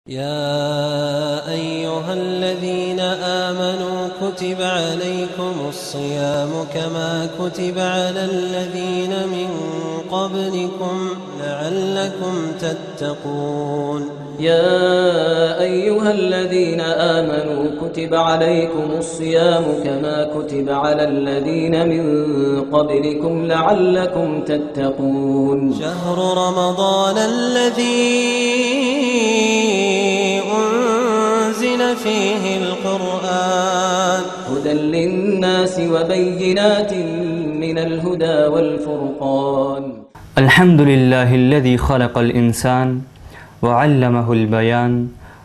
يا أيها الذين آمنوا كتب عليكم الصيام كما كتب على الذين من قبلكم لعلكم تتقون. يا أيها الذين آمنوا كتب عليكم الصيام كما كتب على الذين من قبلكم لعلكم تتقون. شهر رمضان الذي أنزل فيه القرآن هدى للناس وبينات من الهدى والفرقان. الحمد لله الذي خلق الإنسان وعلمه البيان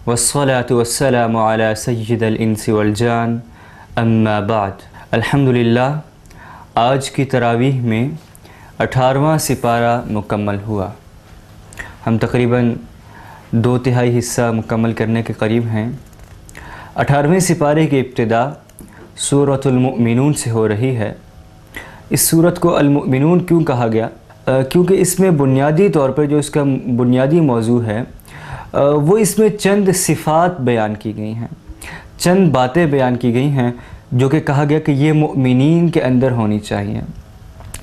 والصلاة والسلام على سيد الإنس والجان اما بعد. الحمدللہ آج کی تراویح میں 18واں سپارہ مکمل ہوا. ہم تقریباً 2/3 حصہ مکمل کرنے کے قریب ہیں. 18ویں سپارے کی ابتدا سورۃ المؤمنون سے ہو رہی ہے. اس سورت کو المؤمنون کیوں کہا گیا؟ کیونکہ اس میں بنیادی طور پر جو اس کا بنیادی موضوع ہے وہ اس میں چند صفات بیان کی گئی ہیں، چند باتیں بیان کی گئی ہیں جو کہ کہا گیا کہ یہ مؤمنین کے اندر ہونی چاہیے.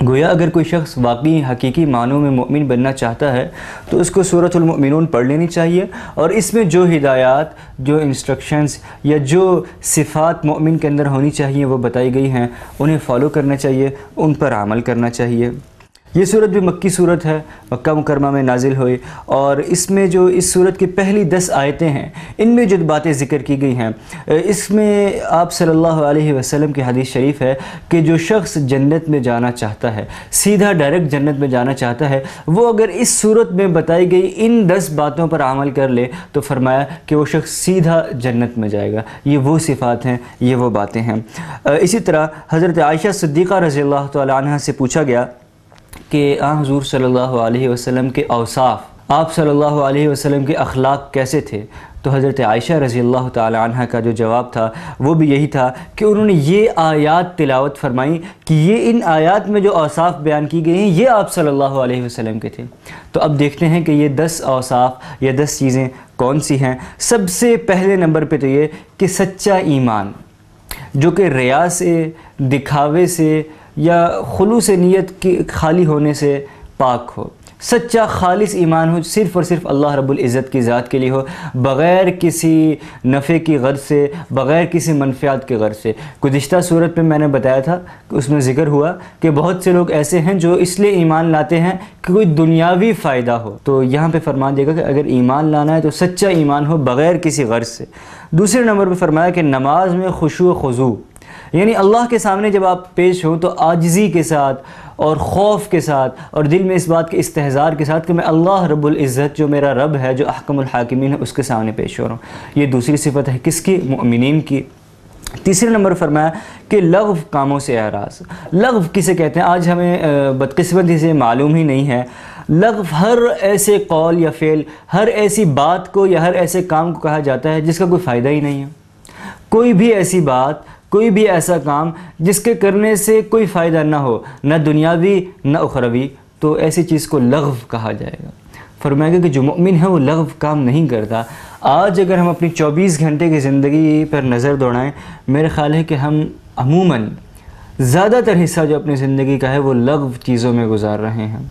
گویا اگر کوئی شخص واقعی حقیقی معنوں میں مؤمن بننا چاہتا ہے تو اس کو سورۃ المؤمنون پڑھ لینی چاہیے، اور اس میں جو ہدایات، جو انسٹرکشنز یا جو صفات مؤمن کے اندر ہونی چاہیے وہ بتائی گئی ہیں انہیں فالو کرنا چاہیے، ان پر عمل کرنا چاہیے. یہ صورت بھی مکی صورت ہے، مکہ مکرمہ میں نازل ہوئی، اور اس میں جو اس صورت کی پہلی 10 آیتیں ہیں ان میں جو باتیں ذکر کی گئی ہیں، اس میں آپ صلی اللہ علیہ وسلم کی حدیث شریف ہے کہ جو شخص جنت میں جانا چاہتا ہے، سیدھا ڈائریکٹ جنت میں جانا چاہتا ہے، وہ اگر اس صورت میں بتائی گئی ان 10 باتوں پر عمل کر لے تو فرمایا کہ وہ شخص سیدھا جنت میں جائے گا. یہ وہ صفات ہیں، یہ وہ باتیں ہیں. اسی طرح حضرت عائشہ صدیقہ رضی اللہ تعالی عنہ سے پوچھا گیا کہ حضور صلی اللہ علیہ وسلم کے اوصاف، آپ صلی اللہ علیہ وسلم کے اخلاق کیسے تھے؟ تو حضرت عائشہ رضی اللہ تعالی عنہ کا جو جواب تھا وہ بھی یہی تھا کہ انہوں نے یہ آیات تلاوت فرمائی کہ یہ ان آیات میں جو اوصاف بیان کی گئی ہیں یہ آپ صلی اللہ علیہ وسلم کے تھے. تو اب دیکھتے ہیں کہ یہ 10 اوصاف یا 10 چیزیں کون سی ہیں. سب سے پہلے نمبر پہ تو یہ کہ سچا ایمان، جو کہ ریا سے، دکھاوے سے یا خلوص نیت کی خالی ہونے سے پاک ہو. سچا خالص ایمان ہو، صرف اور صرف اللہ رب العزت کی ذات کے لیے ہو، بغیر کسی نفع کی غرض سے، بغیر کسی منفعت کے غرض سے. گزشتہ صورت میں میں نے بتایا تھا کہ اس میں ذکر ہوا کہ بہت سے لوگ ایسے ہیں جو اس لیے ایمان لاتے ہیں کہ کوئی دنیاوی فائدہ ہو. تو یہاں پہ فرمان دے گا کہ اگر ایمان لانا ہے تو سچا ایمان ہو بغیر کسی غرض سے. دوسرے نمبر پہ فرمایا کہ نماز میں خشوع و خضوع، یعنی اللہ کے سامنے جب آپ پیش ہوں تو عاجزی کے ساتھ اور خوف کے ساتھ اور دل میں اس بات کے استحضار کے ساتھ کہ میں اللہ رب العزت جو میرا رب ہے، جو احکم الحاکمین ہے، اس کے سامنے پیش ہو رہا ہوں. یہ دوسری صفت ہے کس کی؟ مؤمنین کی. تیسرے نمبر فرمایا کہ لغو کاموں سے اعراض. لغو کسے کہتے ہیں؟ آج ہمیں بدقسمتی سے معلوم ہی نہیں ہے. لغو ہر ایسے قول یا فعل، ہر ایسی بات کو یا ہر ایسے کام کو کہا جاتا ہے جس کا کوئی فائدہ ہی نہیں ہے. کوئی بھی ایسی بات، کوئی بھی ایسا کام جس کے کرنے سے کوئی فائدہ نہ ہو، نہ دنیاوی نہ اخروی، تو ایسی چیز کو لغو کہا جائے گا. فرمایا گیا کہ جو مؤمن ہے وہ لغو کام نہیں کرتا. آج اگر ہم اپنی 24 گھنٹے کی زندگی پر نظر دوڑائیں، میرے خیال ہے کہ ہم عموماً زیادہ تر حصہ جو اپنی زندگی کا ہے وہ لغو چیزوں میں گزار رہے ہیں.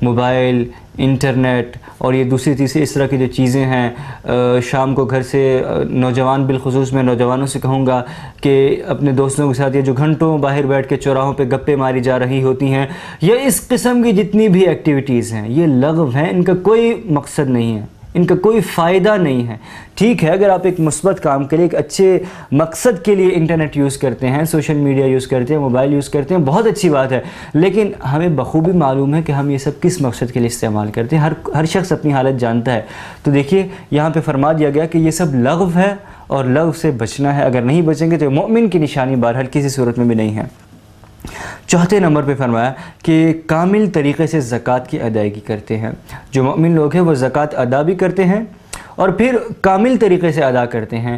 موبائل، انٹرنیٹ اور یہ دوسری تیسری اس طرح کی جو چیزیں ہیں. شام کو گھر سے نوجوان، بالخصوص میں نوجوانوں سے کہوں گا کہ اپنے دوستوں کے ساتھ یہ جو گھنٹوں باہر بیٹھ کے چوراہوں پہ گپے ماری جا رہی ہوتی ہیں، یا اس قسم کی جتنی بھی ایکٹیویٹیز ہیں، یہ لغو ہیں. ان کا کوئی مقصد نہیں ہے، ان کا کوئی فائدہ نہیں ہے. ٹھیک ہے اگر آپ ایک مثبت کام کے لیے، ایک اچھے مقصد کے لیے انٹرنیٹ یوز کرتے ہیں، سوشل میڈیا یوز کرتے ہیں، موبائل یوز کرتے ہیں، بہت اچھی بات ہے، لیکن ہمیں بخوبی معلوم ہے کہ ہم یہ سب کس مقصد کے لیے استعمال کرتے ہیں. ہر شخص اپنی حالت جانتا ہے. تو دیکھیے یہاں پہ فرما دیا گیا کہ یہ سب لغو ہے اور لغو سے بچنا ہے. اگر نہیں بچیں گے تو مومن کی نشانی بہرحال کسی صورت میں بھی نہیں ہے. چوتھے نمبر پہ فرمایا کہ کامل طریقے سے زکوٰۃ کی ادائیگی کرتے ہیں. جو مومن لوگ ہیں وہ زکوٰۃ ادا بھی کرتے ہیں اور پھر کامل طریقے سے ادا کرتے ہیں۔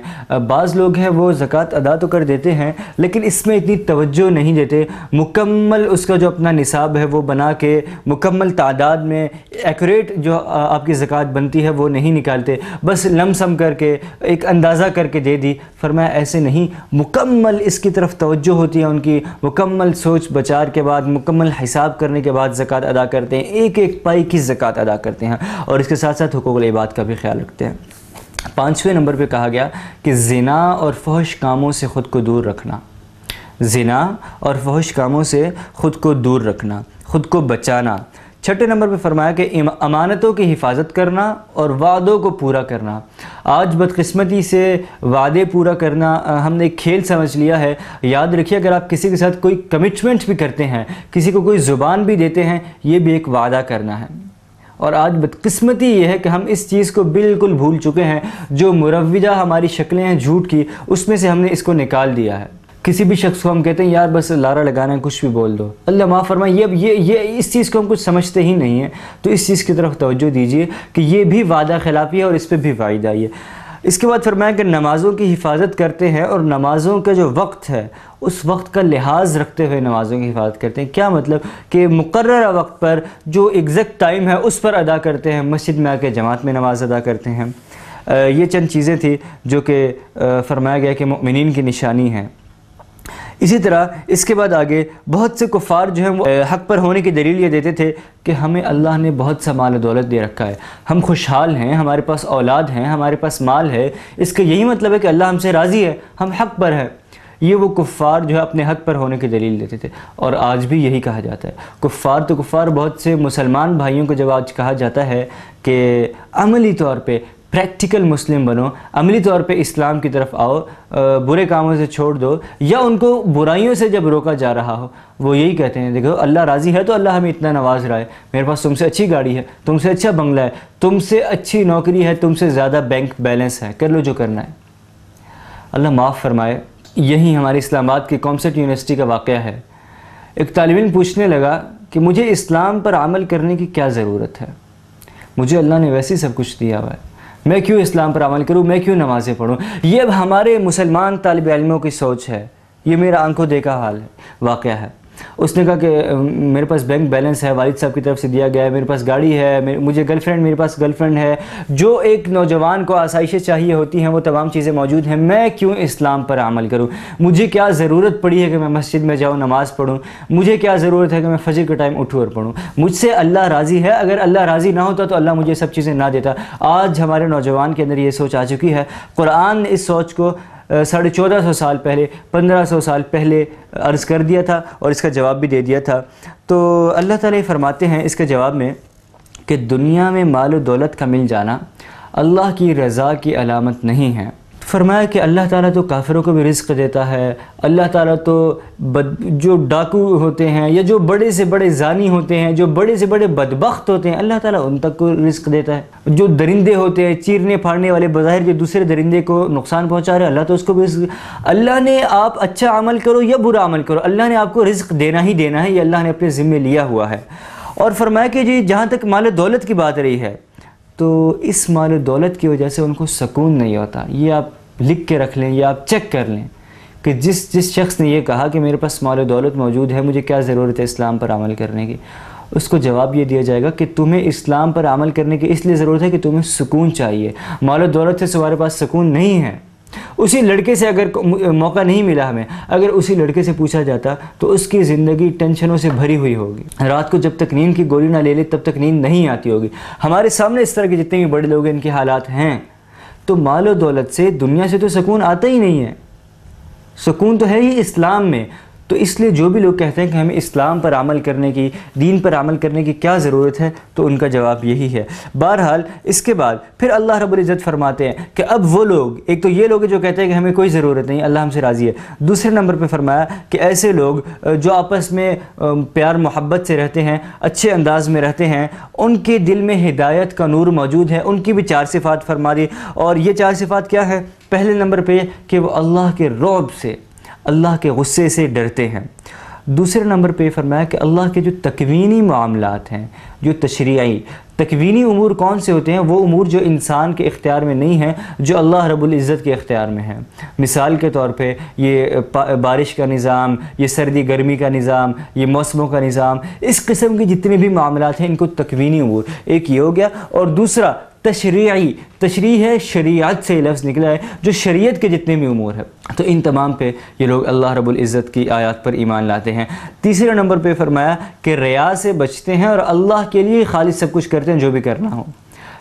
بعض لوگ ہیں وہ زکوٰۃ ادا تو کر دیتے ہیں لیکن اس میں اتنی توجہ نہیں دیتے، مکمل اس کا جو اپنا نصاب ہے وہ بنا کے مکمل تعداد میں ایکوریٹ جو آپ کی زکوٰۃ بنتی ہے وہ نہیں نکالتے، بس لم سم کر کے ایک اندازہ کر کے دے دی۔ فرمایا ایسے نہیں، مکمل اس کی طرف توجہ ہوتی ہے ان کی، مکمل سوچ بچار کے بعد مکمل حساب کرنے کے بعد زکوٰۃ ادا کرتے ہیں، ایک ایک پائی کی زکوٰۃ ادا کرتے ہیں اور اس کے ساتھ ساتھ حقوق العباد کا بھی خیال رکھتے ہیں۔ 5ویں نمبر پہ کہا گیا کہ زنا اور فحش کاموں سے خود کو دور رکھنا، زنا اور فحش کاموں سے خود کو دور رکھنا، خود کو بچانا۔ 6 نمبر پہ فرمایا کہ امانتوں کی حفاظت کرنا اور وعدوں کو پورا کرنا۔ آج بدقسمتی سے وعدے پورا کرنا ہم نے ایک کھیل سمجھ لیا ہے۔ یاد رکھیے اگر آپ کسی کے ساتھ کوئی کمٹمنٹ بھی کرتے ہیں، کسی کو کوئی زبان بھی دیتے ہیں، یہ بھی ایک وعدہ کرنا ہے۔ اور آج بدقسمتی یہ ہے کہ ہم اس چیز کو بالکل بھول چکے ہیں، جو مروجہ ہماری شکلیں ہیں جھوٹ کی، اس میں سے ہم نے اس کو نکال دیا ہے۔ کسی بھی شخص کو ہم کہتے ہیں یار بس لارا لگانا ہے، کچھ بھی بول دو، اللہ معاف فرمائے، یہ اس چیز کو ہم کچھ سمجھتے ہی نہیں ہیں۔ تو اس چیز کی طرف توجہ دیجیے کہ یہ بھی وعدہ خلافی ہے اور اس پہ بھی وعید آئی ہے۔ اس کے بعد فرمایا کہ نمازوں کی حفاظت کرتے ہیں اور نمازوں کا جو وقت ہے اس وقت کا لحاظ رکھتے ہوئے نمازوں کی حفاظت کرتے ہیں۔ کیا مطلب کہ مقررہ وقت پر جو ایگزیکٹ ٹائم ہے اس پر ادا کرتے ہیں، مسجد میں آ کے جماعت میں نماز ادا کرتے ہیں۔ یہ چند چیزیں تھیں جو کہ فرمایا گیا کہ مومنین کی نشانی ہیں۔ اسی طرح اس کے بعد آگے بہت سے کفار جو ہیں وہ حق پر ہونے کی دلیل یہ دیتے تھے کہ ہمیں اللہ نے بہت سا مال و دولت دے رکھا ہے، ہم خوشحال ہیں، ہمارے پاس اولاد ہیں، ہمارے پاس مال ہے، اس کا یہی مطلب ہے کہ اللہ ہم سے راضی ہے، ہم حق پر ہیں۔ یہ وہ کفار جو ہے اپنے حق پر ہونے کی دلیل دیتے تھے، اور آج بھی یہی کہا جاتا ہے۔ کفار تو کفار، بہت سے مسلمان بھائیوں کو جب آج کہا جاتا ہے کہ عملی طور پہ پریکٹیکل مسلم بنو، عملی طور پہ اسلام کی طرف آؤ، برے کاموں سے چھوڑ دو، یا ان کو برائیوں سے جب روکا جا رہا ہو، وہ یہی کہتے ہیں دیکھو اللہ راضی ہے تو اللہ ہمیں اتنا نواز رہا ہے، میرے پاس تم سے اچھی گاڑی ہے، تم سے اچھا بنگلہ ہے، تم سے اچھی نوکری ہے، تم سے زیادہ بینک بیلنس ہے، کر لو جو کرنا ہے۔ اللہ معاف فرمائے، یہی ہماری اسلام آباد کی کامسٹ یونیورسٹی کا واقعہ ہے۔ ایک طالب علم پوچھنے لگا کہ مجھے اسلام پر عمل کرنے کی کیا ضرورت ہے، مجھے اللہ نے ویسے ہی سب کچھ دیا ہوا ہے، میں کیوں اسلام پر عمل کروں، میں کیوں نمازیں پڑھوں؟ یہ اب ہمارے مسلمان طالب علموں کی سوچ ہے، یہ میرا آنکھوں دیکھا حال ہے، واقعہ ہے۔ اس نے کہا کہ میرے پاس بینک بیلنس ہے، والد صاحب کی طرف سے دیا گیا ہے، میرے پاس گاڑی ہے، مجھے گرل فرینڈ، میرے پاس گرل فرینڈ ہے، جو ایک نوجوان کو آسائشیں چاہیے ہوتی ہیں وہ تمام چیزیں موجود ہیں، میں کیوں اسلام پر عمل کروں؟ مجھے کیا ضرورت پڑی ہے کہ میں مسجد میں جاؤں نماز پڑھوں؟ مجھے کیا ضرورت ہے کہ میں فجر کے ٹائم اٹھوں اور پڑھوں؟ مجھ سے اللہ راضی ہے، اگر اللہ راضی نہ ہوتا تو اللہ مجھے سب چیزیں نہ دیتا۔ آج ہمارے نوجوان کے اندر یہ سوچ آ چکی ہے۔ قرآن نے اس سوچ کو 1450 سال پہلے، 1500 سال پہلے عرض کر دیا تھا اور اس کا جواب بھی دے دیا تھا۔ تو اللہ تعالیٰ فرماتے ہیں اس کے جواب میں کہ دنیا میں مال و دولت کا مل جانا اللہ کی رضا کی علامت نہیں ہے۔ فرمایا کہ اللہ تعالیٰ تو کافروں کو بھی رزق دیتا ہے، اللہ تعالیٰ تو جو ڈاکو ہوتے ہیں یا جو بڑے سے بڑے زانی ہوتے ہیں، جو بڑے سے بڑے بدبخت ہوتے ہیں، اللہ تعالیٰ ان تک کو رزق دیتا ہے۔ جو درندے ہوتے ہیں، چیرنے پھاڑنے والے، بظاہر جو دوسرے درندے کو نقصان پہنچا رہے ہیں، اللہ تو اس کو بھی رزق۔ اللہ نے آپ اچھا عمل کرو یا برا عمل کرو، اللہ نے آپ کو رزق دینا ہی دینا ہے، یہ اللہ نے اپنے ذمہ لیا ہوا ہے۔ اور فرمایا کہ جی جہاں تک مال و دولت کی بات رہی ہے تو اس مال و دولت کی وجہ سے ان کو سکون نہیں ہوتا۔ یہ آپ لکھ کے رکھ لیں یا آپ چیک کر لیں کہ جس شخص نے یہ کہا کہ میرے پاس مال و دولت موجود ہے، مجھے کیا ضرورت ہے اسلام پر عمل کرنے کی، اس کو جواب یہ دیا جائے گا کہ تمہیں اسلام پر عمل کرنے کی اس لیے ضرورت ہے کہ تمہیں سکون چاہیے، مال و دولت سے تمہارے پاس سکون نہیں ہے۔ اسی لڑکے سے اگر موقع نہیں ملا ہمیں، اگر اسی لڑکے سے پوچھا جاتا تو اس کی زندگی ٹینشنوں سے بھری ہوئی ہوگی، رات کو جب تک نیند کی گولی نہ لے لے تب تک نیند نہیں آتی ہوگی۔ ہمارے سامنے اس طرح کے جتنے بھی بڑے لوگ ہیں ان کے حالات ہیں۔ تو مال و دولت سے، دنیا سے تو سکون آتا ہی نہیں ہے، سکون تو ہے ہی اسلام میں۔ تو اس لیے جو بھی لوگ کہتے ہیں کہ ہمیں اسلام پر عمل کرنے کی، دین پر عمل کرنے کی کیا ضرورت ہے، تو ان کا جواب یہی ہے۔ بہرحال اس کے بعد پھر اللہ رب العزت فرماتے ہیں کہ اب وہ لوگ، ایک تو یہ لوگ جو کہتے ہیں کہ ہمیں کوئی ضرورت نہیں، اللہ ہم سے راضی ہے، دوسرے نمبر پہ فرمایا کہ ایسے لوگ جو آپس میں پیار محبت سے رہتے ہیں، اچھے انداز میں رہتے ہیں، ان کے دل میں ہدایت کا نور موجود ہے، ان کی بھی 4 صفات فرما دی۔ اور یہ 4 صفات کیا ہے؟ پہلے نمبر پہ کہ وہ اللہ کے رعب سے، اللہ کے غصے سے ڈرتے ہیں۔ دوسرے نمبر پہ فرمایا کہ اللہ کے جو تکوینی معاملات ہیں، جو تکوینی امور کون سے ہوتے ہیں؟ وہ امور جو انسان کے اختیار میں نہیں ہیں، جو اللہ رب العزت کے اختیار میں ہیں۔ مثال کے طور پہ یہ بارش کا نظام، یہ سردی گرمی کا نظام، یہ موسموں کا نظام، اس قسم کے جتنے بھی معاملات ہیں ان کو تکوینی امور، ایک یہ ہو گیا۔ اور دوسرا تشریعی، تشریح ہے، شریعت سے لفظ نکلا ہے، جو شریعت کے جتنے بھی امور ہیں، تو ان تمام پہ یہ لوگ اللہ رب العزت کی آیات پر ایمان لاتے ہیں۔ تیسرے نمبر پہ فرمایا کہ ریا سے بچتے ہیں اور اللہ کے لیے خالص سب کچھ کرتے ہیں جو بھی کرنا ہو۔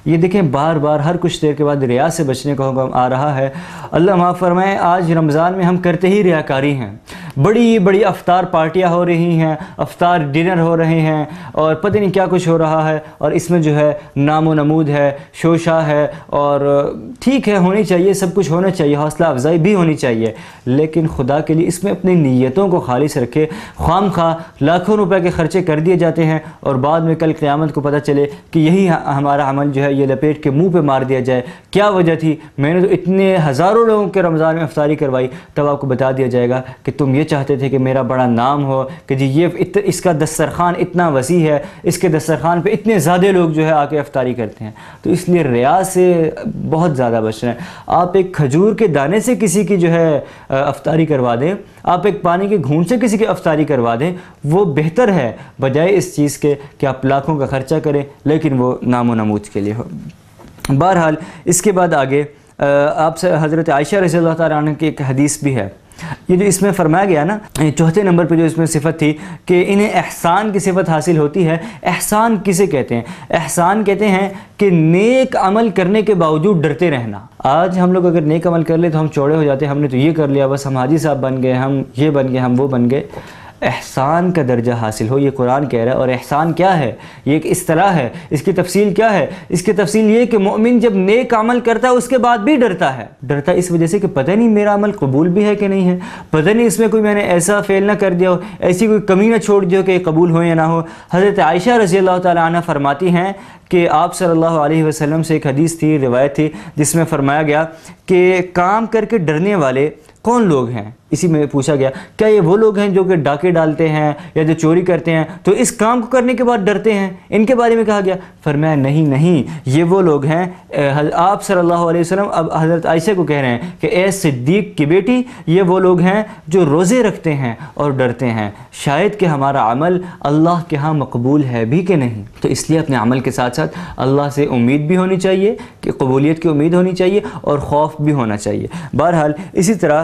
یہ دیکھیں بار بار ہر کچھ دیر کے بعد ریا سے بچنے کا حکم آ رہا ہے۔ اللہ معاف فرمائے، آج رمضان میں ہم کرتے ہی ریاکاری ہیں، بڑی بڑی افطار پارٹیاں ہو رہی ہیں، افطار ڈنر ہو رہے ہیں، اور پتہ نہیں کیا کچھ ہو رہا ہے، اور اس میں جو ہے نام و نمود ہے، شوشہ ہے، اور ٹھیک ہے ہونی چاہیے، سب کچھ ہونا چاہیے، حوصلہ افزائی بھی ہونی چاہیے، لیکن خدا کے لیے اس میں اپنی نیتوں کو خالص رکھے۔ خواہ مخواہ لاکھوں روپے کے خرچے کر دیے جاتے ہیں، اور بعد میں کل قیامت کو پتہ چلے کہ یہی ہمارا عمل جو ہے یہ لپیٹ کے منہ پہ مار دیا جائے، کیا وجہ تھی، میں نے تو اتنے ہزاروں لوگوں کے رمضان میں افطاری کروائی، تب آپ کو بتا دیا جائے گا کہ تم یہ چاہتے تھے کہ میرا بڑا نام ہو، کہ جی یہ اس کا دسترخوان اتنا وسیع ہے، اس کے دسترخوان پہ اتنے زیادہ لوگ جو ہے آ کے افطاری کرتے ہیں۔ تو اس لیے ریا سے بہت زیادہ بچنا ہے۔ آپ ایک کھجور کے دانے سے کسی کی جو ہے افطاری کروا دیں، آپ ایک پانی کے گھونٹ سے کسی کی افطاری کروا دیں، وہ بہتر ہے بجائے اس چیز کے کہ آپ لاکھوں کا خرچہ کریں لیکن وہ نام و نمود کے لیے ہو۔ بہرحال اس کے بعد آگے آپ سے حضرت عائشہ رضی اللہ تعالیٰ عنہ کی ایک حدیث بھی ہے۔ یہ جو اس میں فرمایا گیا نا، چوتھے نمبر پہ جو اس میں صفت تھی کہ انہیں احسان کی صفت حاصل ہوتی ہے۔ احسان کسے کہتے ہیں؟ احسان کہتے ہیں کہ نیک عمل کرنے کے باوجود ڈرتے رہنا۔ آج ہم لوگ اگر نیک عمل کر لے تو ہم چوڑے ہو جاتے ہیں، ہم نے تو یہ کر لیا، بس ہم حاجی صاحب بن گئے، ہم یہ بن گئے، ہم وہ بن گئے۔ احسان کا درجہ حاصل ہو، یہ قرآن کہہ رہا ہے۔ اور احسان کیا ہے؟ یہ ایک اصطلاح ہے، اس کی تفصیل کیا ہے؟ اس کی تفصیل یہ کہ مومن جب نیک عمل کرتا ہے اس کے بعد بھی ڈرتا ہے۔ ڈرتا اس وجہ سے کہ پتہ نہیں میرا عمل قبول بھی ہے کہ نہیں ہے، پتہ نہیں اس میں کوئی میں نے ایسا فعل نہ کر دیا ہو، ایسی کوئی کمی نہ چھوڑ دی ہو کہ یہ قبول ہو یا نہ ہو۔ حضرت عائشہ رضی اللہ تعالیٰ عنہ فرماتی ہیں کہ آپ صلی اللہ علیہ وسلم سے ایک حدیث تھی، روایت تھی، جس میں فرمایا گیا کہ کام کر کے ڈرنے والے کون لوگ ہیں؟ اسی میں پوچھا گیا کیا یہ وہ لوگ ہیں جو کہ ڈاکے ڈالتے ہیں یا جو چوری کرتے ہیں تو اس کام کو کرنے کے بعد ڈرتے ہیں؟ ان کے بارے میں کہا گیا، فرمایا نہیں، یہ وہ لوگ ہیں۔ آپ صلی اللہ علیہ وسلم اب حضرت عائشہ کو کہہ رہے ہیں کہ اے صدیق کی بیٹی، یہ وہ لوگ ہیں جو روزے رکھتے ہیں اور ڈرتے ہیں شاید کہ ہمارا عمل اللہ کے ہاں مقبول ہے بھی کہ نہیں۔ تو اس لیے اپنے عمل کے ساتھ ساتھ اللہ سے امید بھی ہونی چاہیے، کہ قبولیت کی امید ہونی چاہیے، اور خوف بھی ہونا چاہیے۔ بہرحال اسی طرح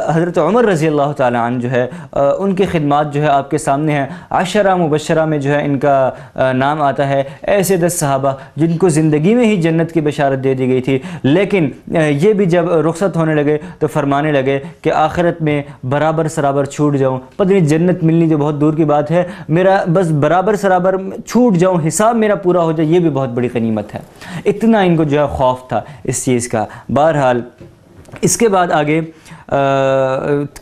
حضرت عمر رضی اللہ تعالیٰ عنہ جو ہے ان کی خدمات جو ہے آپ کے سامنے ہیں۔ عشرہ مبشرہ میں جو ہے ان کا نام آتا ہے، ایسے 10 صحابہ جن کو زندگی میں ہی جنت کی بشارت دے دی گئی تھی، لیکن یہ بھی جب رخصت ہونے لگے تو فرمانے لگے کہ آخرت میں برابر سرابر چھوٹ جاؤں، پتہ نہیں جنت ملنی جو بہت دور کی بات ہے، میرا بس برابر سرابر چھوٹ جاؤں، حساب میرا پورا ہو جائے، یہ بھی بہت بڑی غنیمت ہے۔ اتنا ان کو جو ہے خوف تھا اس چیز کا۔ بہرحال اس کے بعد آگے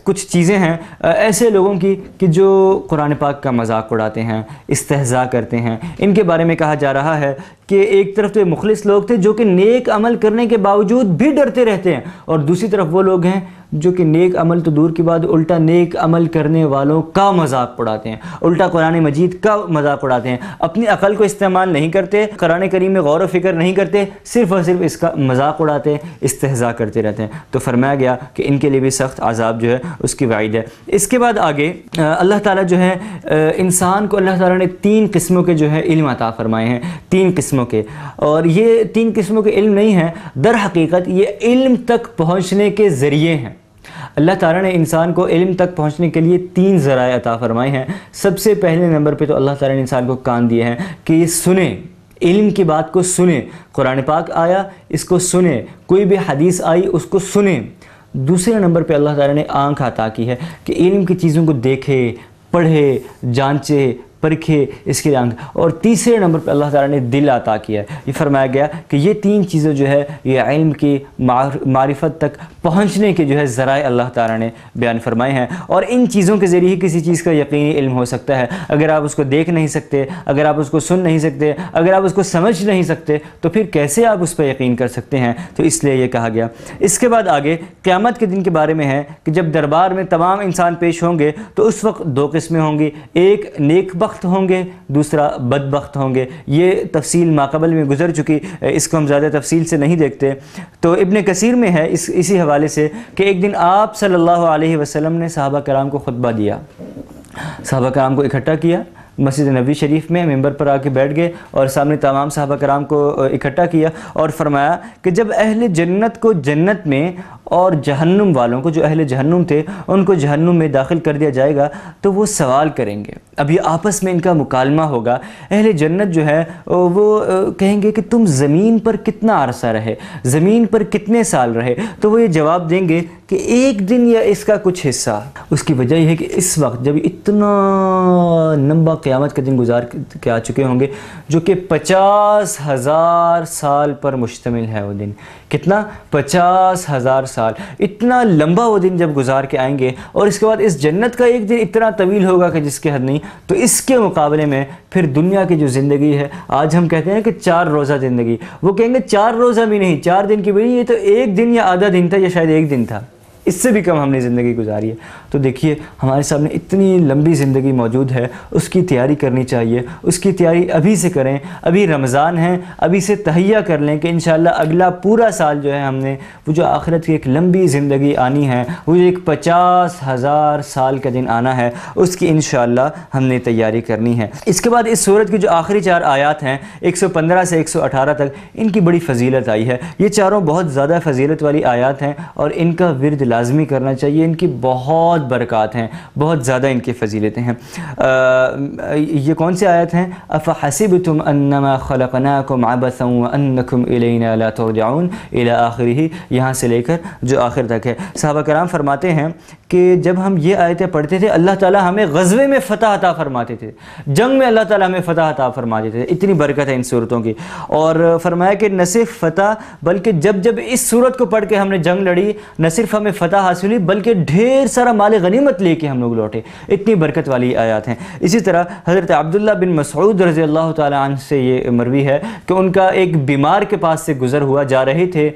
کچھ چیزیں ہیں ایسے لوگوں کی کہ جو قرآن پاک کا مذاق اڑاتے ہیں، استہزاء کرتے ہیں۔ ان کے بارے میں کہا جا رہا ہے کہ ایک طرف تو مخلص لوگ تھے جو کہ نیک عمل کرنے کے باوجود بھی ڈرتے رہتے ہیں، اور دوسری طرف وہ لوگ ہیں جو کہ نیک عمل تو دور کی بات، الٹا نیک عمل کرنے والوں کا مذاق اڑاتے ہیں، الٹا قرآن مجید کا مذاق اڑاتے ہیں، اپنی عقل کو استعمال نہیں کرتے، قرآن کریم میں غور و فکر نہیں کرتے، صرف اور صرف اس کا مذاق اڑاتے ہیں، استہزاء کرتے رہتے ہیں۔ تو فرمایا گیا کہ ان کے لیے بھی سخت عذاب جو ہے اس کی وعید ہے۔ اس کے بعد آگے اللہ تعالیٰ جو ہے انسان کو اللہ تعالیٰ نے 3 قسموں کے جو ہے علم عطا فرمائے ہیں، 3 قسموں کے، اور یہ 3 قسموں کے علم نہیں ہیں، در حقیقت یہ علم تک پہنچنے کے ذریعے ہیں۔ اللہ تعالیٰ نے انسان کو علم تک پہنچنے کے لیے 3 ذرائع عطا فرمائے ہیں۔ سب سے پہلے نمبر پہ تو اللہ تعالیٰ نے انسان کو کان دیے ہیں کہ یہ سنیں، علم کی بات کو سنیں، قرآن پاک آیا اس کو سنیں، کوئی بھی حدیث آئی اس کو سنیں۔ دوسرے نمبر پہ اللہ تعالیٰ نے آنکھ عطا کی ہے کہ علم کی چیزوں کو دیکھے، پڑھے، جانچے، پرکھے، اس کے آنکھ۔ اور تیسرے نمبر پہ اللہ تعالیٰ نے دل عطا کیا ہے۔ یہ فرمایا گیا کہ یہ 3 چیزیں جو ہے یہ علم کی معرفت تک پہنچنے کے جو ہے ذرائع اللہ تعالیٰ نے بیان فرمائے ہیں، اور ان چیزوں کے ذریعے ہی کسی چیز کا یقینی علم ہو سکتا ہے۔ اگر آپ اس کو دیکھ نہیں سکتے، اگر آپ اس کو سن نہیں سکتے، اگر آپ اس کو سمجھ نہیں سکتے تو پھر کیسے آپ اس پہ یقین کر سکتے ہیں؟ تو اس لیے یہ کہا گیا۔ اس کے بعد آگے قیامت کے دن کے بارے میں ہے کہ جب دربار میں تمام انسان پیش ہوں گے تو اس وقت 2 قسمیں ہوں گی، ایک نیک بخت بخت ہوں گے، دوسرا بدبخت ہوں گے۔ یہ تفصیل ماقبل میں گزر چکی، اس کو ہم زیادہ تفصیل سے نہیں دیکھتے۔ تو ابن کثیر میں ہے اسی حوالے سے کہ ایک دن آپ صلی اللہ علیہ وسلم نے صحابہ کرام کو خطبہ دیا، صحابہ کرام کو اکٹھا کیا مسجد نبوی شریف میں، ممبر پر آ کے بیٹھ گئے اور سامنے تمام صحابہ کرام کو اکٹھا کیا اور فرمایا کہ جب اہل جنت کو جنت میں اور جہنم والوں کو، جو اہل جہنم تھے، ان کو جہنم میں داخل کر دیا جائے گا تو وہ سوال کریں گے، اب یہ آپس میں ان کا مکالمہ ہوگا۔ اہل جنت جو ہے وہ کہیں گے کہ تم زمین پر کتنا عرصہ رہے، زمین پر کتنے سال رہے، تو وہ یہ جواب دیں گے کہ ایک دن یا اس کا کچھ حصہ۔ اس کی وجہ یہ ہے کہ اس وقت جب اتنا لمبا قیامت کا دن گزار کے آ چکے ہوں گے جو کہ 50,000 سال پر مشتمل ہے، وہ دن کتنا، 50,000 سال، اتنا لمبا وہ دن جب گزار کے آئیں گے، اور اس کے بعد اس جنت کا ایک دن اتنا طویل ہوگا کہ جس کے حد نہیں، تو اس کے مقابلے میں پھر دنیا کی جو زندگی ہے، آج ہم کہتے ہیں کہ 4 روزہ زندگی، وہ کہیں گے 4 روزہ بھی نہیں، 4 دن کی بھی نہیں، یہ تو 1 دن یا آدھا دن تھا یا شاید 1 دن تھا، اس سے بھی کم ہم نے زندگی گزاری ہے۔ تو دیکھیے ہمارے سامنے اتنی لمبی زندگی موجود ہے، اس کی تیاری کرنی چاہیے، اس کی تیاری ابھی سے کریں، ابھی رمضان ہے، ابھی سے تہیہ کر لیں کہ انشاءاللہ اگلا پورا سال جو ہے ہم نے وہ جو آخرت کی ایک لمبی زندگی آنی ہے، وہ جو ایک 50,000 سال کا دن آنا ہے، اس کی انشاءاللہ ہم نے تیاری کرنی ہے۔ اس کے بعد اس سورت کی جو آخری 4 آیات ہیں 115 سے 118 تک، ان کی بڑی فضیلت آئی ہے۔ یہ چاروں بہت زیادہ فضیلت والی آیات ہیں اور ان کا ورد لازمی کرنا چاہیے، ان کی بہت برکات ہیں، بہت زیادہ ان کی فضیلتیں ہیں۔ یہ کون سی آیت ہیں؟ افحسبتم انما خلقناکم عبثا وانکم الینا لا ترجعون الی آخرہ، یہاں سے لے کر جو آخر تک ہے۔ صحابہ کرام فرماتے ہیں کہ جب ہم یہ آیتیں پڑھتے تھے اللہ تعالی ہمیں غزوے میں فتح عطا فرماتے تھے، جنگ میں اللہ تعالی ہمیں فتح عطا فرماتے تھے، اتنی برکت ہے ان صورتوں کی۔ اور فرمایا کہ نہ صرف فتح بلکہ جب اس صورت کو پڑھ کے ہم نے جنگ لڑی، نہ صرف ہمیں فتح حاصل ہوئی بلکہ ڈھیر سارا مال غنیمت لے کے ہم لوگ لوٹے، اتنی برکت والی آیات ہیں۔ اسی طرح حضرت عبداللہ بن مسعود رضی اللہ تعالی عنہ سے یہ مروی ہے کہ ان کا ایک بیمار کے پاس سے گزر ہوا، جا رہے تھے،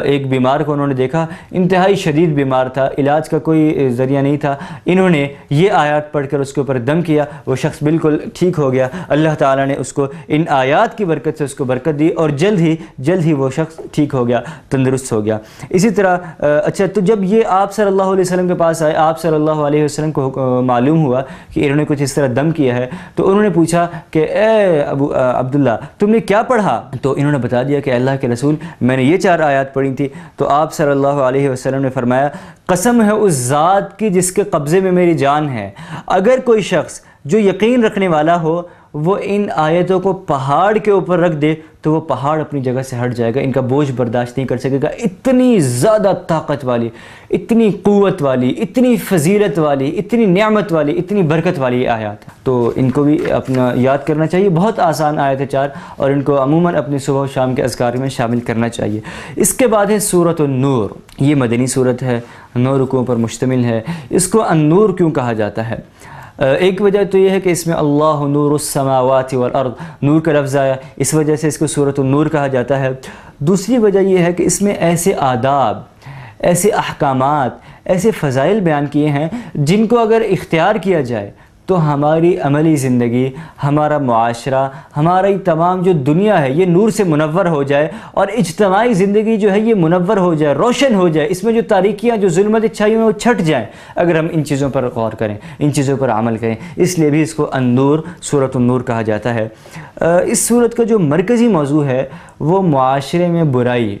ایک بیمار کو انہوں نے دیکھا، انتہائی شدید بیمار تھا، علاج کا کوئی ذریعہ نہیں تھا، انہوں نے یہ آیات پڑھ کر اس کے اوپر دم کیا، وہ شخص بالکل ٹھیک ہو گیا، اللہ تعالیٰ نے اس کو ان آیات کی برکت سے اس کو برکت دی اور جلد ہی وہ شخص ٹھیک ہو گیا، تندرست ہو گیا۔ اسی طرح اچھا، تو جب یہ آپ صلی اللہ علیہ وسلم کے پاس آئے، آپ صلی اللہ علیہ وسلم کو معلوم ہوا کہ انہوں نے کچھ اس طرح دم کیا ہے، تو انہوں نے پوچھا کہ اے عبداللہ تم نے کیا پڑھا؟ تو انہوں نے بتا دیا کہ اللہ کے رسول میں نے یہ 4 آیات پڑھی تھی۔ تو آپ صلی اللہ علیہ وسلم نے فرمایا قسم ہے اس ذات کی جس کے قبضے میں میری جان ہے، اگر کوئی شخص جو یقین رکھنے والا ہو وہ ان آیتوں کو پہاڑ کے اوپر رکھ دے تو وہ پہاڑ اپنی جگہ سے ہٹ جائے گا، ان کا بوجھ برداشت نہیں کر سکے گا۔ اتنی زیادہ طاقت والی، اتنی قوت والی، اتنی فضیلت والی، اتنی نعمت والی، اتنی برکت والی آیات، تو ان کو بھی اپنا یاد کرنا چاہیے۔ بہت آسان آیت ہے 4 اور ان کو عموماً اپنی صبح و شام کے اذکار میں شامل کرنا چاہیے۔ اس کے بعد ہے سورۃ النور، یہ مدنی سورت ہے، 9 رکوعوں پر مشتمل ہے۔ اس کو النور کیوں کہا جاتا ہے؟ ایک وجہ تو یہ ہے کہ اس میں اللہ نور السماوات والارض، نور کا لفظ آیا، اس وجہ سے اس کو سورۃ النور کہا جاتا ہے۔ دوسری وجہ یہ ہے کہ اس میں ایسے آداب، ایسے احکامات، ایسے فضائل بیان کیے ہیں جن کو اگر اختیار کیا جائے تو ہماری عملی زندگی، ہمارا معاشرہ، ہماری تمام جو دنیا ہے یہ نور سے منور ہو جائے اور اجتماعی زندگی جو ہے یہ منور ہو جائے، روشن ہو جائے، اس میں جو تاریکیاں، جو ظلمت چھائی ہیں وہ چھٹ جائیں اگر ہم ان چیزوں پر غور کریں، ان چیزوں پر عمل کریں۔ اس لیے بھی اس کو النور، سورۃ النور کہا جاتا ہے۔ اس سورت کا جو مرکزی موضوع ہے وہ معاشرے میں برائی،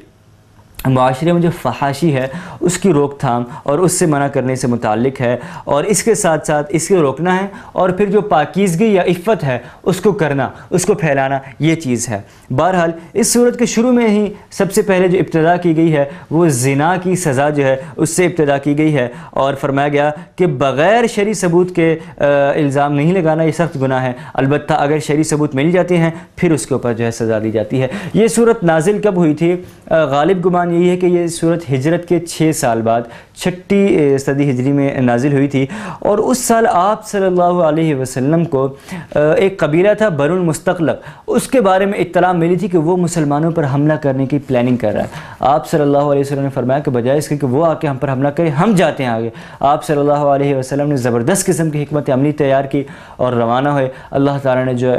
معاشرے میں جو فحاشی ہے اس کی روک تھام اور اس سے منع کرنے سے متعلق ہے، اور اس کے ساتھ ساتھ اس کو روکنا ہے، اور پھر جو پاکیزگی یا عفت ہے اس کو کرنا، اس کو پھیلانا، یہ چیز ہے۔ بہرحال اس صورت کے شروع میں ہی سب سے پہلے جو ابتدا کی گئی ہے وہ زنا کی سزا جو ہے اس سے ابتدا کی گئی ہے، اور فرمایا گیا کہ بغیر شرعی ثبوت کے الزام نہیں لگانا، یہ سخت گناہ ہے، البتہ اگر شرعی ثبوت مل جاتے ہیں پھر اس کے اوپر جو ہے سزا دی جاتی ہے۔ یہ صورت نازل کب ہوئی تھی؟ غالب گمان عنوان یہی ہے کہ یہ صورت ہجرت کے 6 سال بعد 6 صدی ہجری میں نازل ہوئی تھی، اور اس سال آپ صلی اللہ علیہ وسلم کو ایک قبیلہ تھا بنو المستقلق، اس کے بارے میں اطلاع ملی تھی کہ وہ مسلمانوں پر حملہ کرنے کی پلاننگ کر رہا ہے۔ آپ صلی اللہ علیہ وسلم نے فرمایا کہ بجائے اس کے کہ وہ آ کے ہم پر حملہ کرے، ہم جاتے ہیں آگے۔ آپ صلی اللہ علیہ وسلم نے زبردست قسم کی حکمت عملی تیار کی اور روانہ ہوئے۔ اللہ تعالیٰ نے جو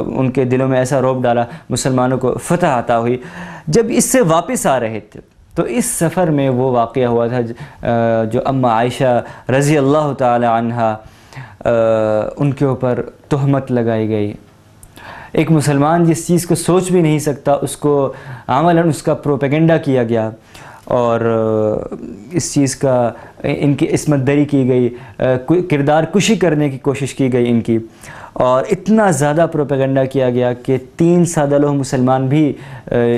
ان کے دلوں میں ایسا رعب ڈالا، مسلمانوں کو فتح عطا ہوئی۔ جب اس سے واپس آ رہے تھے تو اس سفر میں وہ واقعہ ہوا تھا جو اماں عائشہ رضی اللہ تعالی عنہا ان کے اوپر تہمت لگائی گئی۔ ایک مسلمان جس چیز کو سوچ بھی نہیں سکتا، اس کو عملاً اس کا پروپیگنڈا کیا گیا، اور اس چیز کا ان کی عصمت دری کی گئی، کردار کشی کرنے کی کوشش کی گئی ان کی، اور اتنا زیادہ پروپیگنڈا کیا گیا کہ 3 سادہ لوگ مسلمان بھی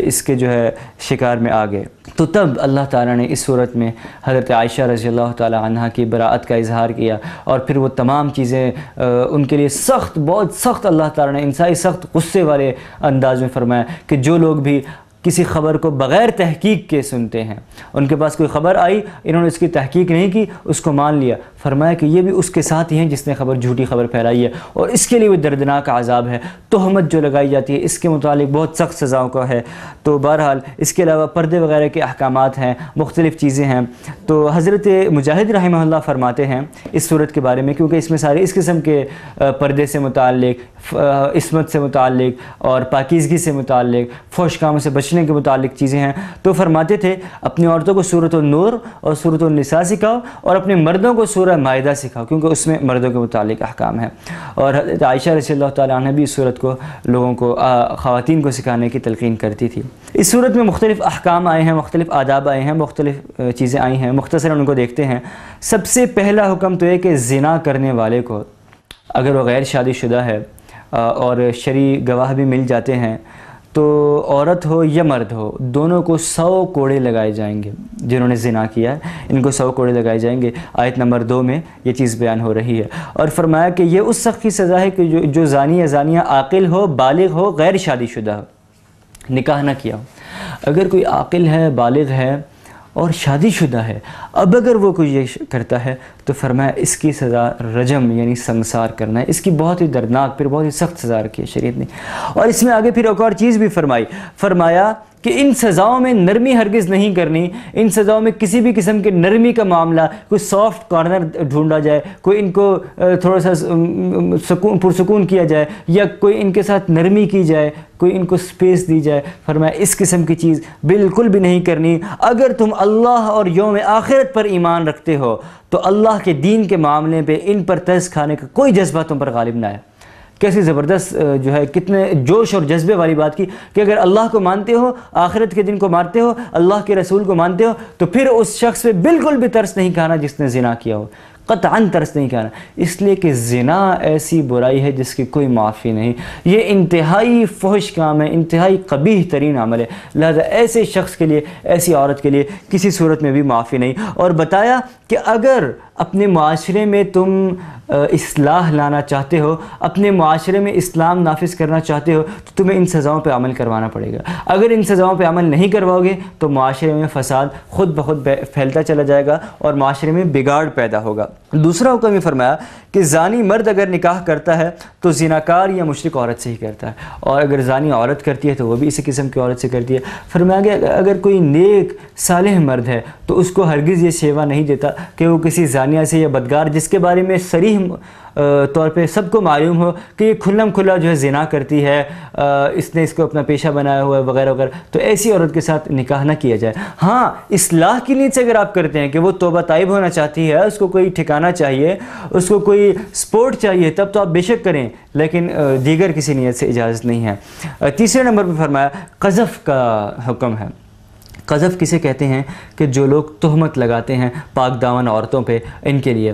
اس کے جو ہے شکار میں آ گئے۔ تو تب اللہ تعالیٰ نے اس صورت میں حضرت عائشہ رضی اللہ تعالی عنہا کی براءت کا اظہار کیا، اور پھر وہ تمام چیزیں ان کے لیے سخت، بہت سخت اللہ تعالیٰ نے انتہائی سخت غصے والے انداز میں فرمایا کہ جو لوگ بھی کسی خبر کو بغیر تحقیق کے سنتے ہیں، ان کے پاس کوئی خبر آئی، انہوں نے اس کی تحقیق نہیں کی، اس کو مان لیا، فرمایا کہ یہ بھی اس کے ساتھ ہی ہیں جس نے جھوٹی خبر پھیلائی ہے، اور اس کے لیے وہ دردناک عذاب ہے۔ تہمت جو لگائی جاتی ہے اس کے متعلق بہت سخت سزاؤں کا ہے۔ تو بہرحال اس کے علاوہ پردے وغیرہ کے احکامات ہیں، مختلف چیزیں ہیں۔ تو حضرت مجاہد رحمہ اللہ فرماتے ہیں اس صورت کے بارے میں، کیونکہ اس میں سارے اس قسم کے پردے سے متعلق، عصمت سے متعلق اور پاکیزگی سے متعلق، فحش کاموں سے بچنے کے متعلق چیزیں ہیں، تو فرماتے تھے اپنی عورتوں کو سورۃ النور اور سورۃ النساء سکھاؤ، اور اپنے مردوں کو سورہ مائدہ سکھاؤ، کیونکہ اس میں مردوں کے متعلق احکام ہیں۔ اور حضرت عائشہ رضی اللہ تعالیٰ عنہ بھی اس صورت کو لوگوں کو، خواتین کو سکھانے کی تلقین کرتی تھی۔ اس صورت میں مختلف احکام آئے ہیں، مختلف آداب آئے ہیں، مختلف چیزیں آئی ہیں، مختصراً ان کو دیکھتے ہیں۔ سب سے پہلا حکم تو یہ کہ زنا کرنے والے کو، اگر وہ غیر شادی شدہ ہے اور شرعی گواہ بھی مل جاتے ہیں، تو عورت ہو یا مرد ہو، دونوں کو 100 کوڑے لگائے جائیں گے۔ جنہوں نے زنا کیا ہے ان کو 100 کوڑے لگائے جائیں گے۔ آیت نمبر 2 میں یہ چیز بیان ہو رہی ہے، اور فرمایا کہ یہ اس شخص کی سزا ہے کہ جو زانی یا زانیہ عاقل ہو، بالغ ہو، غیر شادی شدہ ہو، نکاح نہ کیا ہو۔ اگر کوئی عاقل ہے، بالغ ہے اور شادی شدہ ہے، اب اگر وہ کوئی یہ کرتا ہے تو فرمایا اس کی سزا رجم یعنی سنسار کرنا ہے۔ اس کی بہت ہی دردناک، پھر بہت ہی سخت سزا رکھی ہے شریعت نے۔ اور اس میں آگے پھر ایک اور چیز بھی فرمایا کہ ان سزاؤں میں نرمی ہرگز نہیں کرنی، ان سزاؤں میں کسی بھی قسم کے نرمی کا معاملہ، کوئی سافٹ کارنر ڈھونڈا جائے، کوئی ان کو تھوڑا سا پرسکون کیا جائے، یا کوئی ان کے ساتھ نرمی کی جائے، کوئی ان کو سپیس دی جائے، فرمایا اس قسم کی چیز بالکل بھی نہیں کرنی۔ اگر تم اللہ اور یوم آخرت پر ایمان رکھتے ہو تو اللہ کے دین کے معاملے پہ ان پر ترس کھانے کا کوئی جذبہ تم پر غالب نہ آئے۔ کیسی زبردست جو ہے، کتنے جوش اور جذبے والی بات کی کہ اگر اللہ کو مانتے ہو، آخرت کے دن کو مانتے ہو، اللہ کے رسول کو مانتے ہو، تو پھر اس شخص پہ بالکل بھی ترس نہیں کھانا جس نے زنا کیا ہو، قطعاً ترس نہیں کھانا، اس لیے کہ زنا ایسی برائی ہے جس کی کوئی معافی نہیں۔ یہ انتہائی فحش کام ہے، انتہائی قبیح ترین عمل ہے، لہذا ایسے شخص کے لیے، ایسی عورت کے لیے کسی صورت میں بھی معافی نہیں۔ اور بتایا کہ اگر اپنے معاشرے میں تم اصلاح لانا چاہتے ہو، اپنے معاشرے میں اسلام نافذ کرنا چاہتے ہو، تو تمہیں ان سزاؤں پہ عمل کروانا پڑے گا۔ اگر ان سزاؤں پہ عمل نہیں کرواؤ گے تو معاشرے میں فساد خود بخود پھیلتا چلا جائے گا اور معاشرے میں بگاڑ پیدا ہوگا۔ دوسرا حکم یہ فرمایا کہ زانی مرد اگر نکاح کرتا ہے تو زناکار یا مشرک عورت سے ہی کرتا ہے، اور اگر زانی عورت کرتی ہے تو وہ بھی اسی قسم کی عورت سے کرتی ہے۔ فرمایا کہ اگر کوئی نیک صالح مرد ہے تو اس کو ہرگز یہ شیوا نہیں دیتا کہ وہ کسی زانیہ سے یا بدکار، جس کے بارے میں صریح طور پہ سب کو معلوم ہو کہ یہ کھلم کھلا جو ہے زنا کرتی ہے، اس نے اس کو اپنا پیشہ بنایا ہوا ہے وغیرہ وغیرہ، تو ایسی عورت کے ساتھ نکاح نہ کیا جائے۔ ہاں، اصلاح کی نیت سے اگر آپ کرتے ہیں کہ وہ توبہ طائب ہونا چاہتی ہے، اس کو کوئی ٹھکانہ چاہیے، اس کو کوئی سپورٹ چاہیے، تب تو آپ بے شک کریں، لیکن دیگر کسی نیت سے اجازت نہیں ہے۔ تیسرے نمبر پہ فرمایا قذف کا حکم ہے۔ قذف کسے کہتے ہیں کہ جو لوگ تہمت لگاتے ہیں پاک دامن عورتوں پہ، ان کے لیے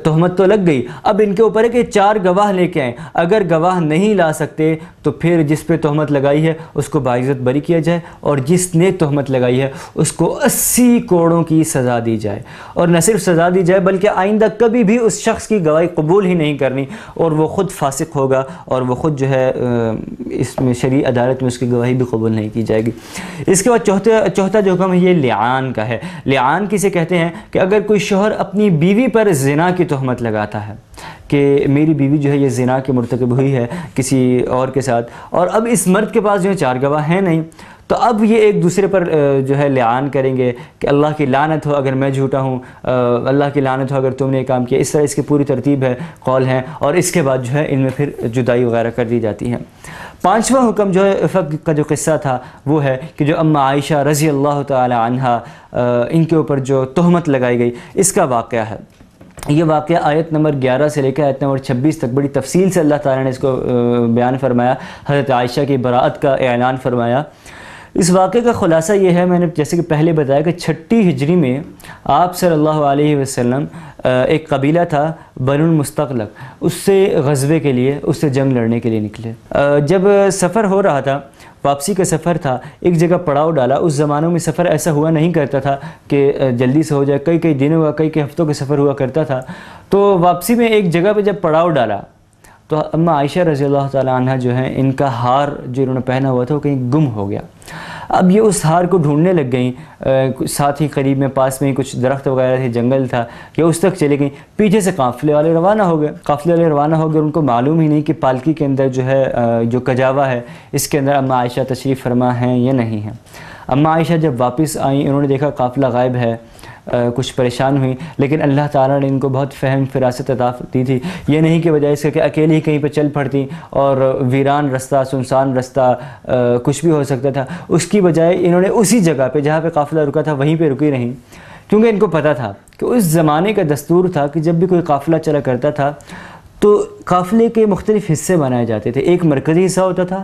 تہمت تو لگ گئی، اب ان کے اوپر ہے کہ 4 گواہ لے کے آئیں، اگر گواہ نہیں لا سکتے تو پھر جس پہ تہمت لگائی ہے اس کو باعزت بری کیا جائے، اور جس نے تہمت لگائی ہے اس کو 80 کوڑوں کی سزا دی جائے، اور نہ صرف سزا دی جائے بلکہ آئندہ کبھی بھی اس شخص کی گواہی قبول ہی نہیں کرنی، اور وہ خود فاسق ہوگا، اور وہ خود جو ہے اس میں شرعی عدالت میں اس کی گواہی بھی قبول نہیں کی جائے گی۔ اس کے بعد چوتھا چوتھا جو حکم ہے یہ لعان کا ہے۔ لعان کسے کہتے ہیں کہ اگر کوئی شوہر اپنی بیوی پر زنا کی تہمت لگاتا ہے کہ میری بیوی جو ہے یہ زنا کے مرتکب ہوئی ہے کسی اور کے ساتھ، اور اب اس مرد کے پاس جو ہے 4 گواہ ہیں نہیں، تو اب یہ ایک دوسرے پر جو ہے لعان کریں گے کہ اللہ کی لعنت ہو اگر میں جھوٹا ہوں، اللہ کی لعنت ہو اگر تم نے یہ کام کیا۔ اس طرح اس کی پوری ترتیب ہے، قول ہیں، اور اس کے بعد جو ہے ان میں پھر جدائی وغیرہ کر دی جاتی ہے۔ 5واں حکم جو ہے افق کا جو قصہ تھا وہ ہے کہ جو اماں عائشہ رضی اللہ تعالی عنہا ان کے اوپر جو تہمت لگائی گئی اس کا واقعہ ہے۔ یہ واقعہ آیت نمبر 11 سے لے کر آیت نمبر 26 تک بڑی تفصیل سے اللہ تعالیٰ نے اس کو بیان فرمایا، حضرت عائشہ کی براءت کا اعلان فرمایا۔ اس واقعے کا خلاصہ یہ ہے، میں نے جیسے کہ پہلے بتایا کہ 6 ہجری میں آپ صلی اللہ علیہ وسلم ایک قبیلہ تھا بنو المستغلق، اس سے غزوے کے لیے، اس سے جنگ لڑنے کے لیے نکلے۔ جب سفر ہو رہا تھا، واپسی کا سفر تھا، ایک جگہ پڑاؤ ڈالا۔ اس زمانوں میں سفر ایسا ہوا نہیں کرتا تھا کہ جلدی سے ہو جائے، کئی دنوں کا کئی ہفتوں کا سفر ہوا کرتا تھا۔ تو واپسی میں ایک جگہ پہ جب پڑاؤ ڈالا تو اماں عائشہ رضی اللہ تعالی عنہ جو ہیں ان کا ہار جو انہوں نے پہنا ہوا تھا وہ کہیں گم ہو گیا۔ اب یہ اس ہار کو ڈھونڈنے لگ گئیں، ساتھ ہی قریب میں پاس میں ہی کچھ درخت وغیرہ تھے، جنگل تھا، کہ اس تک چلے گئیں۔ پیچھے سے قافلے والے روانہ ہو گئے، اور ان کو معلوم ہی نہیں کہ پالکی کے اندر جو ہے جو کجاوا ہے اس کے اندر اماں عائشہ تشریف فرما ہیں یا نہیں ہیں۔ اماں عائشہ جب واپس آئیں انہوں نے دیکھا قافلہ غائب ہے، کچھ پریشان ہوئی، لیکن اللہ تعالیٰ نے ان کو بہت فہم فراست عطا دی تھی۔ یہ نہیں کہ بجائے اس کے کہ اکیلی ہی کہیں پہ چل پڑتی اور ویران رستہ، سنسان رستہ، کچھ بھی ہو سکتا تھا، اس کی بجائے انہوں نے اسی جگہ پہ جہاں پہ قافلہ رکا تھا وہیں پہ رکی رہیں، کیونکہ ان کو پتہ تھا کہ اس زمانے کا دستور تھا کہ جب بھی کوئی قافلہ چلا کرتا تھا تو قافلے کے مختلف حصے بنائے جاتے تھے۔ ایک مرکزی حصہ ہوتا تھا،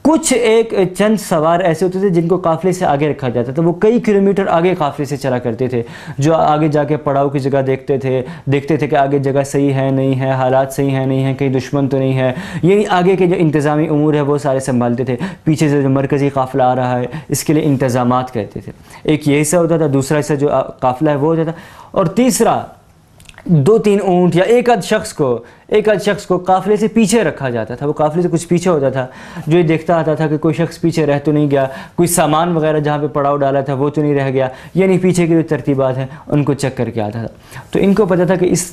کچھ ایک چند سوار ایسے ہوتے تھے جن کو قافلے سے آگے رکھا جاتا تھا، وہ کئی کلومیٹر آگے قافلے سے چلا کرتے تھے، جو آگے جا کے پڑاؤ کی جگہ دیکھتے تھے کہ آگے جگہ صحیح ہے نہیں ہے، حالات صحیح ہیں نہیں ہیں، کہیں دشمن تو نہیں ہے، یہی آگے کے جو انتظامی امور ہے وہ سارے سنبھالتے تھے۔ پیچھے سے جو مرکزی قافلہ آ رہا ہے اس کے لیے انتظامات کرتے تھے۔ ایک یہ حصہ ہوتا تھا، دوسرا حصہ جو قافلہ ہے وہ ہوتا تھا، اور تیسرا 2-3 اونٹ یا ایک آدھ شخص کو قافلے سے پیچھے رکھا جاتا تھا۔ وہ قافلے سے کچھ پیچھے ہوتا تھا، جو یہ دیکھتا آتا تھا کہ کوئی شخص پیچھے رہ تو نہیں گیا، کوئی سامان وغیرہ جہاں پہ پڑاؤ ڈالا تھا وہ تو نہیں رہ گیا، یعنی پیچھے کی جو ترتیبات ہیں ان کو چیک کر کے آتا تھا۔ تو ان کو پتہ تھا کہ اس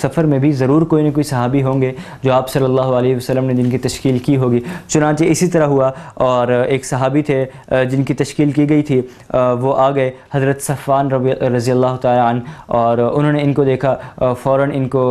سفر میں بھی ضرور کوئی نہ کوئی صحابی ہوں گے جو آپ صلی اللہ علیہ وسلم نے جن کی تشکیل کی ہوگی۔ چنانچہ اسی طرح ہوا، اور ایک صحابی تھے جن کی تشکیل کی گئی تھی، وہ آ گئے، حضرت صفوان رضی اللہ تعالی عنہ، اور انہوں نے ان کو دیکھا، فوراً ان کو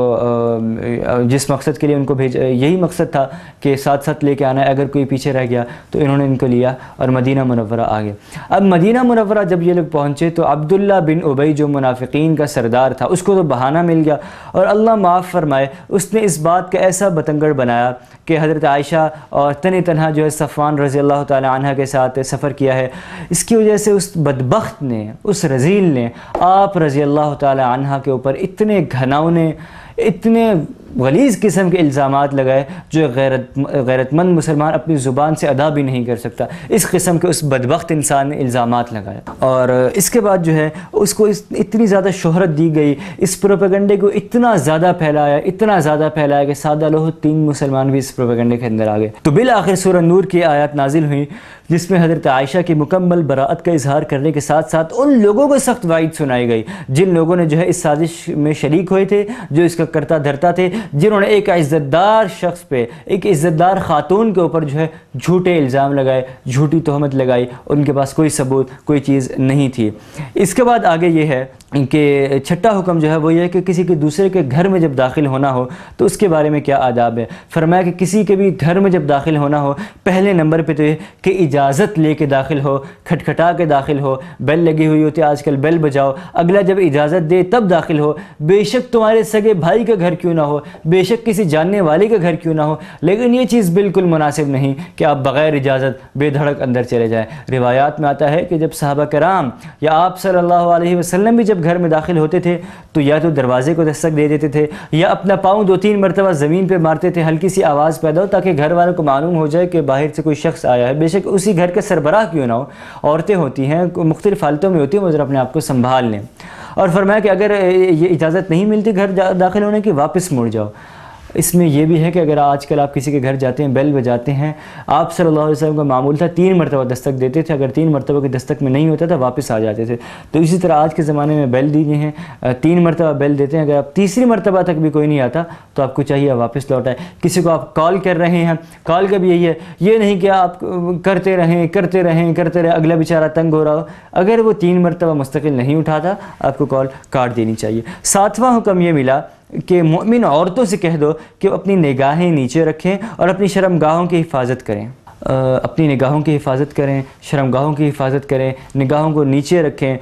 جس مقصد کے لیے ان کو بھیجا، یہی مقصد تھا کہ ساتھ ساتھ لے کے آنا ہے، اگر کوئی پیچھے رہ گیا تو انہوں نے ان کو لیا اور مدینہ منورہ آ گئے۔ اب مدینہ منورہ جب یہ لوگ پہنچے تو عبداللہ بن ابی جو منافقین کا سردار تھا اس کو تو بہانہ مل گیا، اور اللہ معاف فرمائے اس نے اس بات کا ایسا بتنگڑ بنایا کہ حضرت عائشہ اور تنہا جو ہے صفوان رضی اللہ تعالی عنہ کے ساتھ سفر کیا ہے۔ اس کی وجہ سے اس بدبخت نے، اس رذیل نے آپ رضی اللہ تعالی عنہ کے اوپر اتنے گھناؤنے، اتنے غلیظ قسم کے الزامات لگائے جو غیرت مند مسلمان اپنی زبان سے ادا بھی نہیں کر سکتا۔ اس قسم کے اس بدبخت انسان نے الزامات لگائے، اور اس کے بعد جو ہے اس کو اتنی زیادہ شہرت دی گئی، اس پروپیگنڈے کو اتنا زیادہ پھیلایا کہ سادہ لوہ 3 مسلمان بھی اس پروپیگنڈے کے اندر آ گئے۔ تو بالآخر سورہ نور کی آیات نازل ہوئیں جس میں حضرت عائشہ کی مکمل براءت کا اظہار کرنے کے ساتھ ساتھ ان لوگوں کو سخت وعید سنائی گئی جن لوگوں نے جو ہے اس سازش میں شریک ہوئے تھے، جو اس کا کرتا دھرتا تھے، جنہوں نے ایک عزتدار شخص پہ، ایک عزتدار خاتون کے اوپر جو ہے جھوٹے الزام لگائے، جھوٹی تہمت لگائی، ان کے پاس کوئی ثبوت، کوئی چیز نہیں تھی۔ اس کے بعد آگے یہ ہے کہ 6واں حکم جو ہے وہ یہ ہے کہ کسی کے دوسرے کے گھر میں جب داخل ہونا ہو تو اس کے بارے میں کیا آداب ہے۔ فرمایا کہ کسی کے بھی گھر میں جب داخل ہونا ہو، پہلے نمبر پہ تو یہ کہ اجازت لے کے داخل ہو، کھٹکھٹا کے داخل ہو، بیل لگی ہوئی ہوتی ہے آج کل، بیل بجاؤ، اگلا جب اجازت دے تب داخل ہو، بے شک تمہارے سگے بھائی کا گھر کیوں نہ ہو، بے شک کسی جاننے والے کا گھر کیوں نہ ہو، لیکن یہ چیز بالکل مناسب نہیں کہ آپ بغیر اجازت بے دھڑک اندر چلے جائیں۔ روایات میں آتا ہے کہ جب صحابہ کرام یا آپ صلی اللہ علیہ وسلم بھی جب گھر میں داخل ہوتے تھے تو یا تو دروازے کو دستک دے دیتے تھے یا اپنا پاؤں 2-3 مرتبہ زمین پہ مارتے تھے، ہلکی سی آواز پیدا ہو تاکہ گھر والوں کو معلوم ہو جائے کہ باہر سے کوئی شخص آیا ہے، بے شک اسی گھر کے سربراہ کیوں نہ ہو، عورتیں ہوتی ہیں، مختلف حالتوں میں ہوتی ہیں، وہ ذرا اپنے آپ کو سنبھال لیں۔ اور فرمایا کہ اگر یہ اجازت نہیں ملتی گھر داخل ہونے کی، واپس مڑ جاؤ۔ اس میں یہ بھی ہے کہ اگر آج کل آپ کسی کے گھر جاتے ہیں، بیل بجاتے ہیں، آپ صلی اللہ علیہ وسلم کا معمول تھا 3 مرتبہ دستک دیتے تھے، اگر 3 مرتبہ کی دستک میں نہیں ہوتا تھا واپس آ جاتے تھے. تو اسی طرح آج کے زمانے میں بیل دیجیے ہیں، 3 مرتبہ بیل دیتے ہیں، اگر آپ تیسری مرتبہ تک بھی کوئی نہیں آتا تو آپ کو چاہیے واپس لوٹائیں. کسی کو آپ کال کر رہے ہیں، کال کا بھی یہی ہے، یہ نہیں کہ آپ کرتے رہیں، اگلا بیچارہ تنگ ہو رہا ہو. اگر وہ 3 مرتبہ مستقل نہیں اٹھاتا آپ کو کال کاٹ دینی چاہیے. 7واں حکم یہ ملا کہ مومن عورتوں سے کہہ دو کہ وہ اپنی نگاہیں نیچے رکھیں اور اپنی شرمگاہوں کی حفاظت کریں. اپنی نگاہوں کی حفاظت کریں، شرمگاہوں کی حفاظت کریں، نگاہوں کو نیچے رکھیں.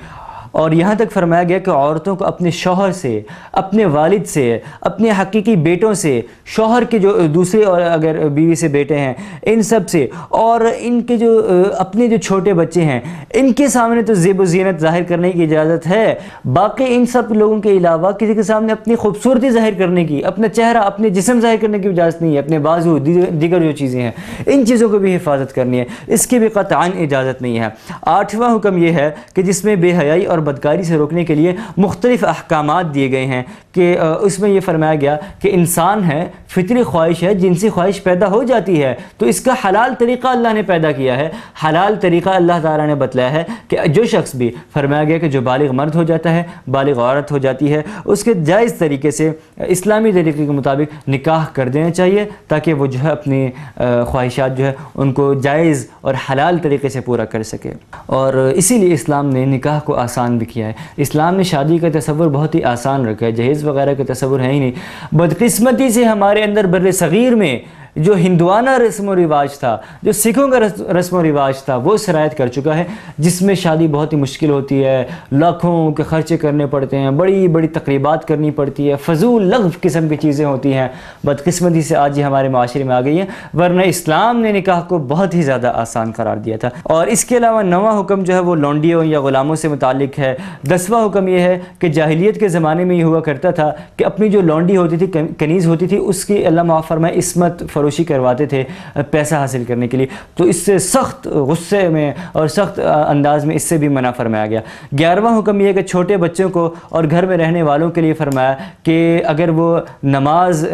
اور یہاں تک فرمایا گیا کہ عورتوں کو اپنے شوہر سے، اپنے والد سے، اپنے حقیقی بیٹوں سے، شوہر کے جو دوسرے اور اگر بیوی سے بیٹے ہیں ان سب سے، اور ان کے جو اپنے جو چھوٹے بچے ہیں ان کے سامنے تو زیب و زینت ظاہر کرنے کی اجازت ہے. باقی ان سب لوگوں کے علاوہ کسی کے سامنے اپنی خوبصورتی ظاہر کرنے کی، اپنا چہرہ، اپنے جسم ظاہر کرنے کی اجازت نہیں ہے. اپنے بازو، دیگر جو چیزیں ہیں ان چیزوں کو بھی حفاظت کرنی ہے، اس کی بھی قطعاً اجازت نہیں ہے. 8واں حکم یہ ہے کہ جس میں بے حیائی اور بدکاری سے روکنے کے لیے مختلف احکامات دیے گئے ہیں کہ اس میں یہ فرمایا گیا کہ انسان ہے، فطری خواہش ہے، جنسی خواہش پیدا ہو جاتی ہے تو اس کا حلال طریقہ اللہ نے پیدا کیا ہے. حلال طریقہ اللہ تعالیٰ نے بتلایا ہے کہ جو شخص بھی، فرمایا گیا کہ جو بالغ مرد ہو جاتا ہے، بالغ عورت ہو جاتی ہے، اس کے جائز طریقے سے اسلامی طریقے کے مطابق نکاح کر دینا چاہیے تاکہ وہ جو ہے اپنی خواہشات جو ہے ان کو جائز اور حلال طریقے سے پورا کر سکے. اور اسی لیے اسلام نے نکاح کو آسان بھی کیا ہے. اسلام نے شادی کا تصور بہت ہی آسان رکھا ہے، جہیز وغیرہ کا تصور ہے ہی نہیں. بدقسمتی سے ہمارے اندر بر صغیر میں جو ہندوانہ رسم و رواج تھا، جو سکھوں کا رسم و رواج تھا، وہ سرایت کر چکا ہے، جس میں شادی بہت ہی مشکل ہوتی ہے، لاکھوں کے خرچے کرنے پڑتے ہیں، بڑی بڑی تقریبات کرنی پڑتی ہے، فضول لغو قسم کی چیزیں ہوتی ہیں. بدقسمتی سے آج یہ ہمارے معاشرے میں آ گئی ہیں، ورنہ اسلام نے نکاح کو بہت ہی زیادہ آسان قرار دیا تھا. اور اس کے علاوہ 9واں حکم جو ہے وہ لونڈیوں یا غلاموں سے متعلق ہے. 10واں حکم یہ ہے کہ جاہلیت کے زمانے میں یہ ہوا کرتا تھا کہ اپنی جو لونڈی ہوتی تھی، کنیز ہوتی تھی، اس کی اللہ معاف فرمائے عصمت فروشی کرواتے تھے پیسہ حاصل کرنے کے لیے. تو اس سے سخت غصے میں اور سخت انداز میں اس سے بھی منع فرمایا گیا. 11واں حکم یہ ہے کہ چھوٹے بچوں کو اور گھر میں رہنے والوں کے لیے فرمایا کہ اگر وہ نماز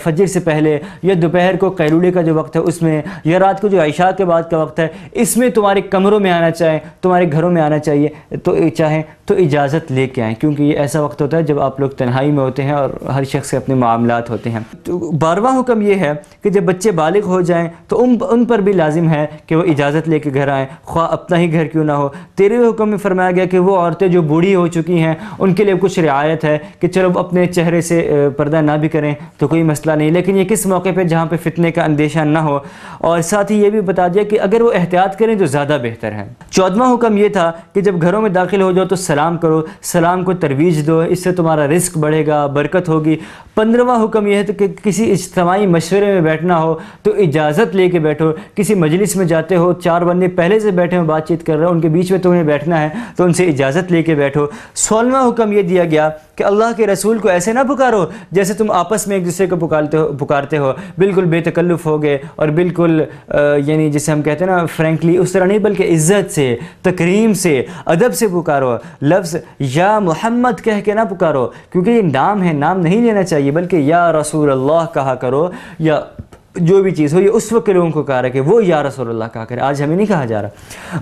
فجر سے پہلے یا دوپہر کو قیلولے کا جو وقت ہے اس میں، یا رات کو جو عشاء کے بعد کا وقت ہے اس میں تمہارے کمروں میں آنا چاہیں، تمہارے گھروں میں آنا چاہیے تو چاہیں تو اجازت لے کے آئیں، کیونکہ یہ ایسا وقت ہوتا ہے جب آپ لوگ تنہائی میں ہوتے ہیں اور ہر شخص کے اپنے معاملات ہوتے ہیں. تو 12واں حکم یہ ہے کہ جب بچے بالغ ہو جائیں تو ان پر بھی لازم ہے کہ وہ اجازت لے کے گھر آئیں، خواہ اپنا ہی گھر کیوں نہ ہو. 13ویں حکم میں فرمایا گیا کہ وہ عورتیں جو بوڑھی ہو چکی ہیں ان کے لیے کچھ رعایت ہے کہ چلو اپنے چہرے سے پردہ نہ بھی کریں تو کوئی مسئلہ نہیں، لیکن یہ کس موقع پہ جہاں پہ فتنے کا اندیشہ نہ ہو. اور ساتھ ہی یہ بھی بتا دیا کہ اگر وہ احتیاط کریں تو زیادہ بہتر ہے. 14واں حکم یہ تھا کہ جب گھروں میں داخل ہو جاؤ تو سلام کرو، سلام کو ترویج دو، اس سے تمہارا رزق بڑھے گا، برکت ہوگی. 15واں حکم یہ ہے کہ کسی اجتماعی مشورے میں بیٹھنا ہو تو اجازت لے کے بیٹھو. کسی مجلس میں جاتے ہو، 4 بندے پہلے سے بیٹھے ہو، بات چیت کر رہے ہو، ان کے بیچ میں تمہیں بیٹھنا ہے تو ان سے اجازت لے کے بیٹھو. 16واں حکم یہ دیا گیا کہ اللہ کے رسول کو ایسے نہ پکارو جیسے تم آپس میں ایک دوسرے کو پکارتے ہو، بالکل بے تکلف ہو گئے اور بالکل یعنی جسے ہم کہتے ہیں نا فرینکلی، اس طرح نہیں بلکہ عزت سے، تکریم سے، ادب سے پکارو. لفظ یا محمد کہہ کے نہ پکارو کیونکہ یہ نام ہے، نام نہیں لینا چاہیے، بلکہ یا رسول اللہ کہا کرو، یا جو بھی چیز ہو. یہ اس وقت کے لوگوں کو کہا رہا کہ وہ یا رسول اللہ کہا کرے، آج ہمیں نہیں کہا جا رہا.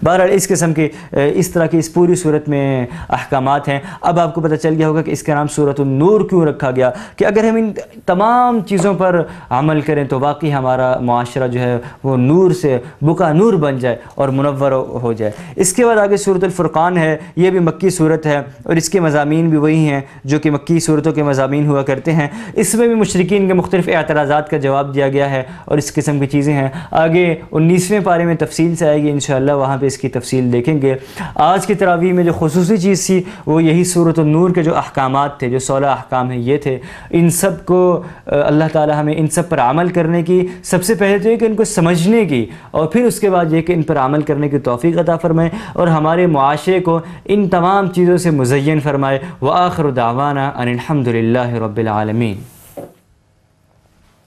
بہرحال اس قسم کے اس طرح کی اس پوری صورت میں احکامات ہیں. اب آپ کو پتہ چل گیا ہوگا کہ اس کا نام سورۃ النور کیوں رکھا گیا، کہ اگر ہم ان تمام چیزوں پر عمل کریں تو واقعی ہمارا معاشرہ جو ہے وہ نور سے بکا نور بن جائے اور منور ہو جائے. اس کے بعد آگے سورۃ الفرقان ہے، یہ بھی مکی صورت ہے اور اس کے مضامین بھی وہی ہیں جو کہ مکی صورتوں کے مضامین ہوا کرتے ہیں. اس میں بھی مشرکین کے مختلف اعتراضات کا جواب دیا گیا ہے اور اس قسم کی چیزیں ہیں. آگے 19ویں پارے میں تفصیل سے آئے گی انشاءاللہ، وہاں پہ اس کی تفصیل دیکھیں گے. آج کی تراویح میں جو خصوصی چیز تھی وہ یہی سورۃ النور کے جو احکامات تھے، جو 16 احکام ہیں یہ تھے. ان سب کو اللہ تعالی ہمیں ان سب پر عمل کرنے کی، سب سے پہلے تو یہ کہ ان کو سمجھنے کی، اور پھر اس کے بعد یہ کہ ان پر عمل کرنے کی توفیق عطا فرمائے اور ہمارے معاشرے کو ان تمام چیزوں سے مزین فرمائے. وآخر دعوانا ان الحمد للہ رب العالمین.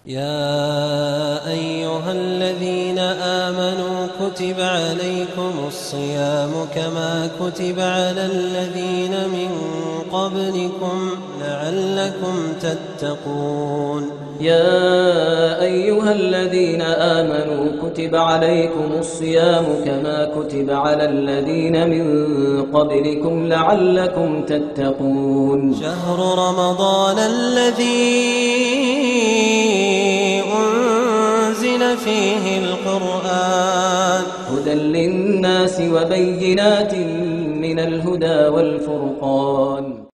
يا أيها الذين آمنوا كتب عليكم الصيام كما كتب على الذين من قبلكم لعلكم تتقون يا أيها الذين آمنوا كتب عليكم الصيام كما كتب على الذين من قبلكم لعلكم تتقون شهر رمضان الذي أنزل فيه القرآن هدى للناس وبينات من الهدى والفرقان